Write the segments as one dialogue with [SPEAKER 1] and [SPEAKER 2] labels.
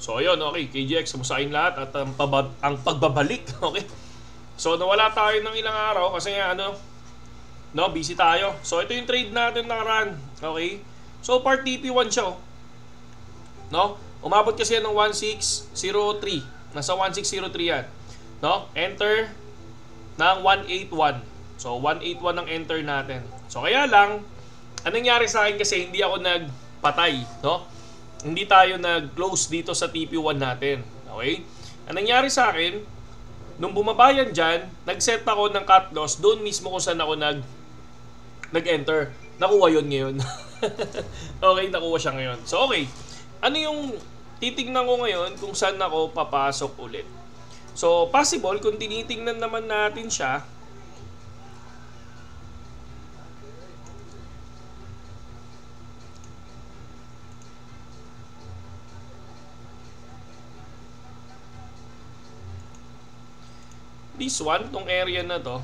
[SPEAKER 1] So ayun, okay, KGX, kumusain lahat at ang pagbabalik, okay? So nawala tayo ng ilang araw kasi ano, no, busy tayo. So ito yung trade natin nakaraan, okay? So part TP1 siya, oh. No? Umabot kasi yan ng 1603. Nasa 1603 yan. No? Enter ng 181. So 181 ang enter natin. So kaya lang, anong nangyari sa akin kasi hindi ako nagpatay, no? Hindi tayo nag-close dito sa TP1 natin. Okay? Ang nangyari sa akin, nung bumabayan dyan, nag-set ako ng cut loss doon mismo kung saan ako nag-enter. Nakuha yun ngayon. Okay, nakuha siya ngayon. So okay, ano yung titignan ko ngayon kung saan ako papasok ulit? So possible, kung tinitingnan naman natin siya, this one, tong area na to,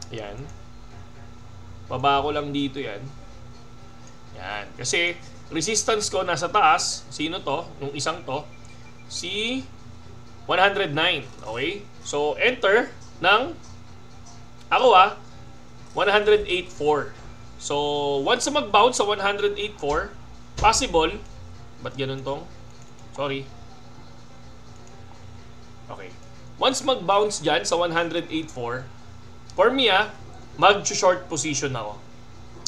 [SPEAKER 1] yan, baba ko lang dito yan. Yan, kasi resistance ko nasa taas. Sino to? Nung isang to, si 109. Okay? So enter ng ako 108.4. So once na mag-bounce sa 108.4, possible, ba't ganun tong? Sorry. Okay. Once mag-bounce dyan sa 108.4, for me mag-short position ako.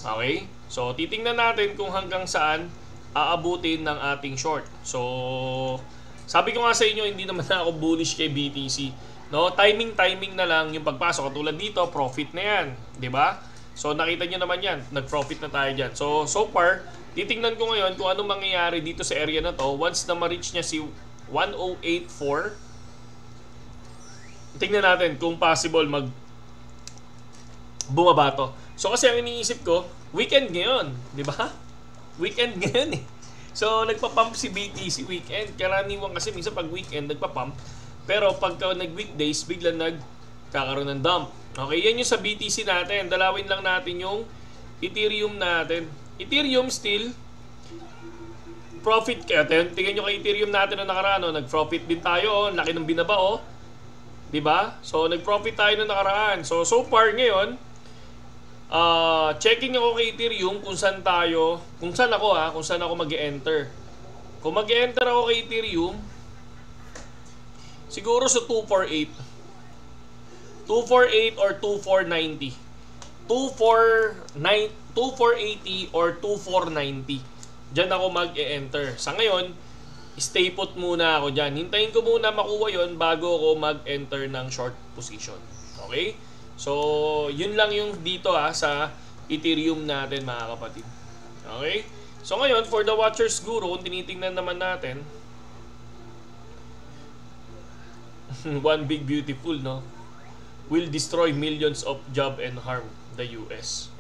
[SPEAKER 1] Okay? So, titingnan natin kung hanggang saan aabutin ng ating short. So, sabi ko nga sa inyo, hindi naman ako bullish kay BTC. No? Timing na lang yung pagpasok. Katulad dito, profit na yan. 'Di ba? So, nakita nyo naman yan. Nag-profit na tayo dyan. So far, titingnan ko ngayon kung anong mangyayari dito sa area na to. Once na ma-reach niya si 1084, tingnan natin kung possible bumaba to. So kasi ang iniisip ko, weekend ngayon, di ba? Weekend ngayon eh. So nagpa-pump si BTC weekend. Karaniwan kasi minsan pag weekend nagpa-pump. Pero pagka nag-weekdays, biglang nagkakaroon ng dump. Okay, yan yung sa BTC natin. Dalawin lang natin yung Ethereum natin. Ethereum still profit kaya. Tingnan nyo kay Ethereum natin na nakaraan, nag-profit din tayo, laki ng binaba, diba? So nag-profit tayo na nakaraan. So far ngayon, checking ako kay Ethereum kung saan ako mag-enter. Kung mag-enter ako kay Ethereum, siguro sa 248 or 2490. 2480 or 2490. Diyan ako mag-enter. Sa ngayon, stay put muna ako dyan. Hintayin ko muna makuha yon bago ako mag-enter ng short position. Okay? So, yun lang yung dito sa Ethereum natin, mga kapatid. Okay? So ngayon, for the Watchers Guru, kung tinitingnan naman natin, one big beautiful, no? Will destroy millions of job and harm the US.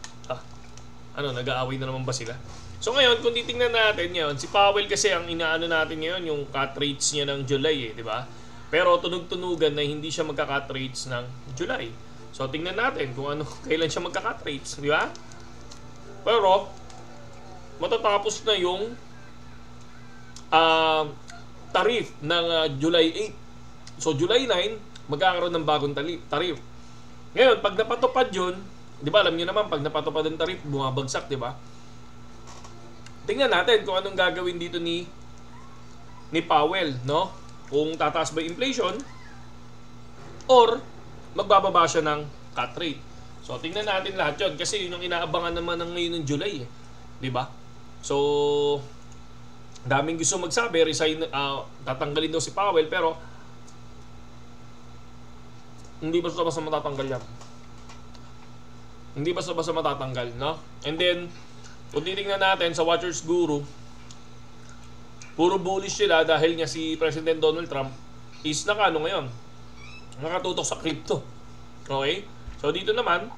[SPEAKER 1] Nag-aaway na naman ba sila? So ngayon, kung titingnan natin ngayon, si Powell kasi ang inaano natin ngayon, yung cut rates niya ng July, di ba? Pero tunog-tunugan na hindi siya magka-cut rates ng July. So tingnan natin kung kailan siya magka-cut rates, di ba? Pero matatapos na yung tariff ng July 8. So July 9, magkakaroon ng bagong tariff. Ngayon, pag napatupad yun, di ba, alam niyo naman, pag napatupad ang tariff, bumabagsak, di ba? Tingnan natin kung anong gagawin dito ni Powell, no? Kung tataas ba inflation or magbababa siya ng cut rate. So, tingnan natin lahat yun kasi yun yung inaabangan naman ng ngayon ng July, di ba? So, daming gusto magsabi, tatanggalin daw si Powell, pero hindi basta-basta matatanggal yan. Hindi basta-basta matatanggal, no? And then, kung titingnan natin sa Watchers Guru, puro bullish sila dahil nga si President Donald Trump is ngayon, nakatutok sa crypto. Okay? So dito naman,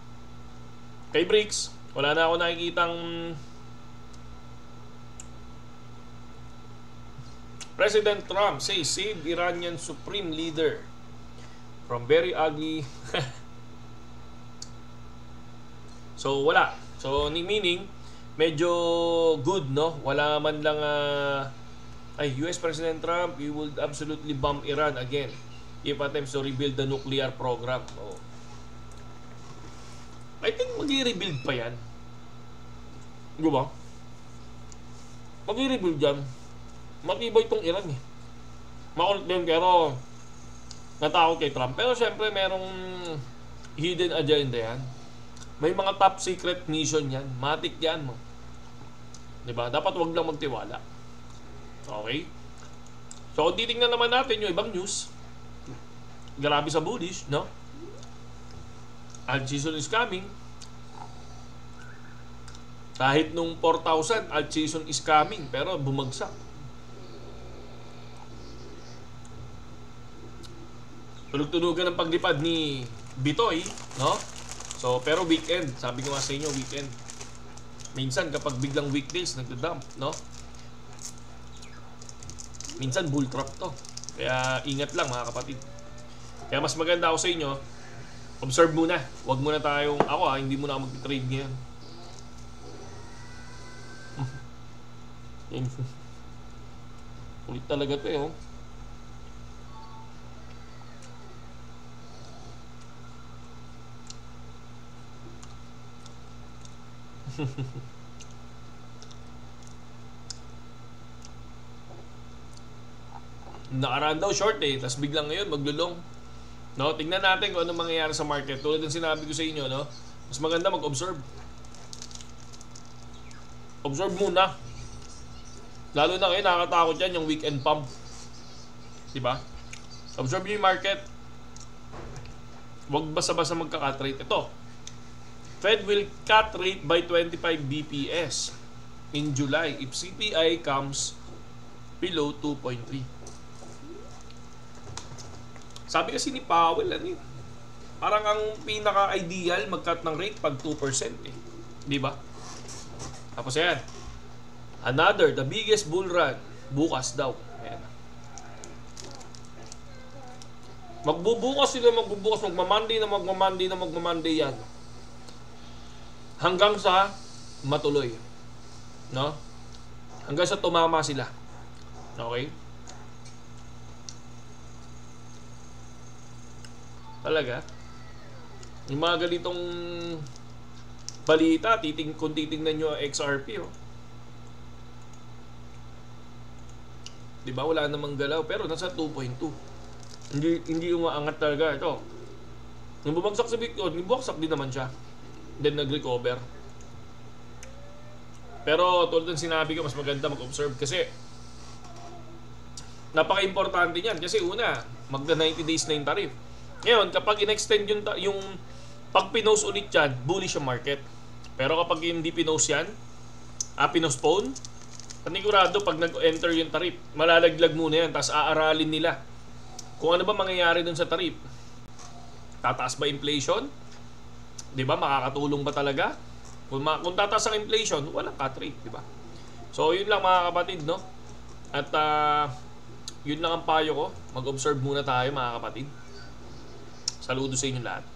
[SPEAKER 1] kay BRICS, wala na ako nakikitang President Trump says save Iranian Supreme Leader from very ugly. So wala. So meaning medyo good, no? Wala man lang US President Trump, he would absolutely bomb Iran again if attempts to rebuild the nuclear program. Oh. I think mag-i-rebuild pa yan. Di ba? Mag-i-rebuild yan. Matibay itong Iran eh. Makulit din pero natakot kay Trump. Pero syempre merong hidden agenda yan. May mga top secret mission yan. Matik yan mo. Diba? Dapat wag lang magtiwala. Okay? So kung titignan naman natin yung ibang news, grabe sa bullish, no? Alt season is coming. Kahit nung 4,000, alt season is coming, pero bumagsak. Tulog-tulogan ng paglipad ni Bitoy, no? So, pero weekend, sabi ko nga sa inyo, weekend. Minsan, kapag biglang weekdays, nagdadump, no? Minsan, bull trap to. Kaya, ingat lang, mga kapatid. Kaya, mas maganda ako sa inyo, observe muna. Huwag muna tayong, hindi muna ako mag-trade ngayon. Ulit talaga to, oh. Nakaraan daw short eh, tapos biglang ngayon maglulong. No, tingnan natin kung ano mangyayari sa market. Tulad ng sinabi ko sa inyo, no, mas maganda mag-observe. Observe muna. Lalo na ngayon, nakakatakot yan yung weekend pump. Diba? Observe nyo yung market. Huwag basta-basta magka-cut rate. Ito, Fed will cut rate by 25 BPS in July if CPI comes below 2.3. Sabi kasi ni Powell, parang ang pinaka-ideal mag-cut ng rate pag 2% eh. Di ba? Tapos yan. The biggest bull run, bukas daw. Ayan. Magbubukas sila, magmamonday yan. Hanggang sa matuloy. No? Hanggang sa tumama sila. Okay? Talaga? Yung mga ganitong balita, kung titingnan nyo XRP, oh. Diba? Wala namang galaw. Pero nasa 2.2. Hindi umaangat talaga. Ito. Nung bumagsak sa Bitcoin, bumagsak din naman siya. Then nag-recover. Pero tulad ng sinabi ko, mas maganda mag-observe kasi napaka-importante niyan. Kasi una, magda 90 days na yung tariff. Ngayon, kapag in-extend yung pag pinost ulit yan, bullish yung market. Pero kapag hindi pinost yan, pinostpone, panigurado pag nag-enter yung tariff, malalaglag muna yan, tapos aaralin nila kung ano ba mangyayari dun sa tariff. Tataas ba inflation? Diba? Makakatulong ba talaga? Kung tataas ang inflation, walang cut rate, diba? So, yun lang mga kapatid, no? At yun lang ang payo ko. Mag-observe muna tayo mga kapatid. Saludo sa inyo lahat.